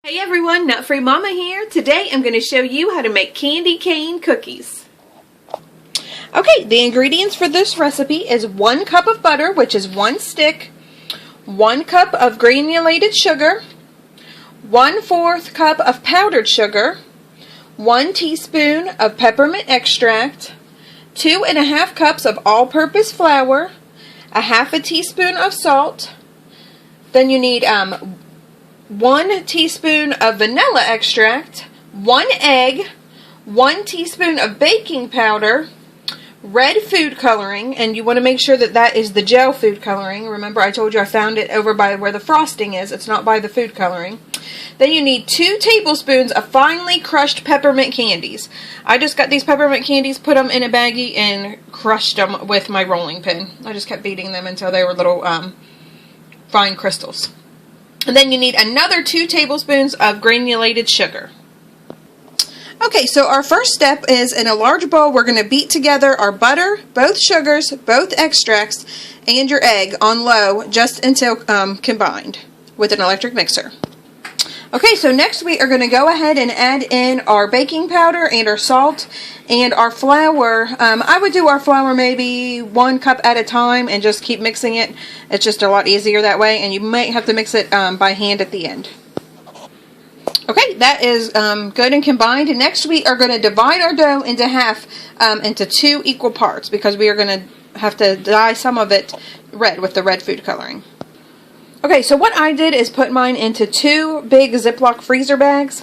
Hey everyone, Nut Free Mama here. Today I'm going to show you how to make candy cane cookies. Okay, the ingredients for this recipe is 1 cup of butter, which is 1 stick, 1 cup of granulated sugar, 1/4 cup of powdered sugar, 1 teaspoon of peppermint extract, 2½ cups of all-purpose flour, 1/2 teaspoon of salt. Then you need 1 teaspoon of vanilla extract, 1 egg, 1 teaspoon of baking powder, red food coloring, and you want to make sure that that is the gel food coloring. Remember, I told you I found it over by where the frosting is. It's not by the food coloring. Then you need 2 tablespoons of finely crushed peppermint candies. I just got these peppermint candies, put them in a baggie, and crushed them with my rolling pin. I just kept beating them until they were little fine crystals. And then you need another 2 tablespoons of granulated sugar. Okay, so our first step is in a large bowl we're going to beat together our butter, both sugars, both extracts, and your egg on low just until combined with an electric mixer. Okay, so next we are going to go ahead and add in our baking powder and our salt and our flour. I would do our flour maybe 1 cup at a time and just keep mixing it. It's just a lot easier that way, and you might have to mix it by hand at the end. Okay, that is good and combined. And next we are going to divide our dough into half, into 2 equal parts, because we are going to have to dye some of it red with the red food coloring. Okay, so what I did is put mine into 2 big Ziploc freezer bags.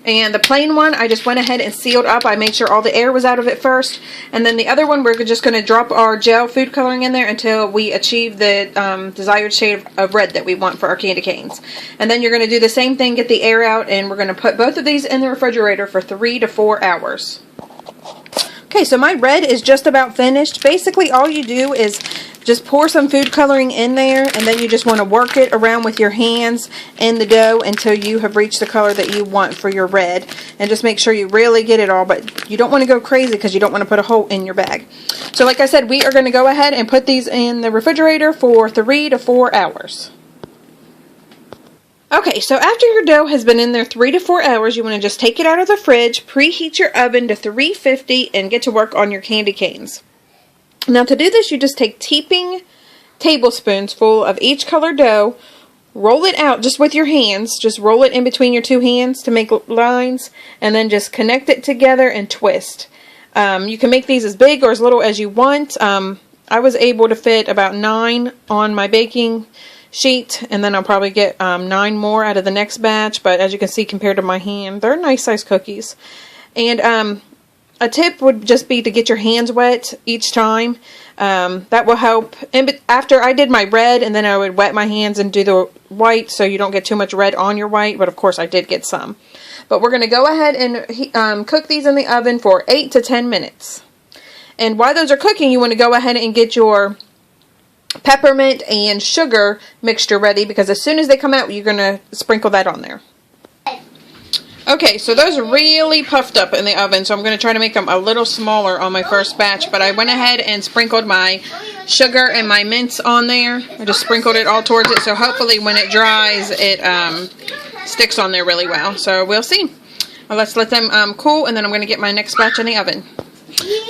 And the plain one, I just went ahead and sealed up. I made sure all the air was out of it first. And then the other one, we're just going to drop our gel food coloring in there until we achieve the desired shade of red that we want for our candy canes. And then you're going to do the same thing, get the air out, and we're going to put both of these in the refrigerator for 3 to 4 hours. Okay, so my red is just about finished. Basically, all you do is just pour some food coloring in there, and then you just want to work it around with your hands in the dough until you have reached the color that you want for your red. And just make sure you really get it all, but you don't want to go crazy because you don't want to put a hole in your bag. So like I said, we are going to go ahead and put these in the refrigerator for 3 to 4 hours. Okay, so after your dough has been in there 3 to 4 hours, you want to just take it out of the fridge, preheat your oven to 350, and get to work on your candy canes. Now to do this, you just take teeping tablespoons full of each color dough, roll it out just with your hands, just roll it in between your 2 hands to make lines, and then just connect it together and twist. You can make these as big or as little as you want. I was able to fit about 9 on my baking sheet, and then I'll probably get 9 more out of the next batch, but as you can see, compared to my hand, they're nice size cookies. And a tip would just be to get your hands wet each time. That will help. And after I did my red, and then I would wet my hands and do the white so you don't get too much red on your white, but of course I did get some. But we're going to go ahead and cook these in the oven for 8 to 10 minutes. And while those are cooking, you want to go ahead and get your peppermint and sugar mixture ready, because as soon as they come out, you're going to sprinkle that on there. Okay, so those are really puffed up in the oven, so I'm going to try to make them a little smaller on my first batch, but I went ahead and sprinkled my sugar and my mints on there. I just sprinkled it all towards it, so hopefully when it dries, it sticks on there really well. So we'll see. Well, let's let them cool, and then I'm going to get my next batch in the oven.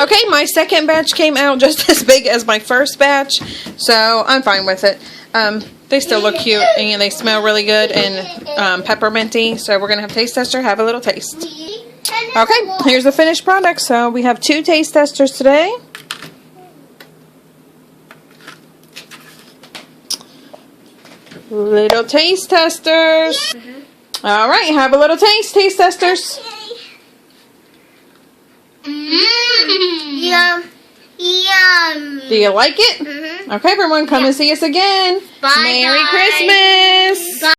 Okay, my second batch came out just as big as my first batch, so I'm fine with it. They still look cute, and they smell really good and pepperminty, so we're going to have taste tester have a little taste. Okay, here's the finished product. So we have 2 taste testers today. Little taste testers. All right, have a little taste testers. Yum. Yum. Do you like it? Okay, everyone, come and see us again. Bye, Merry guys. Christmas. Bye.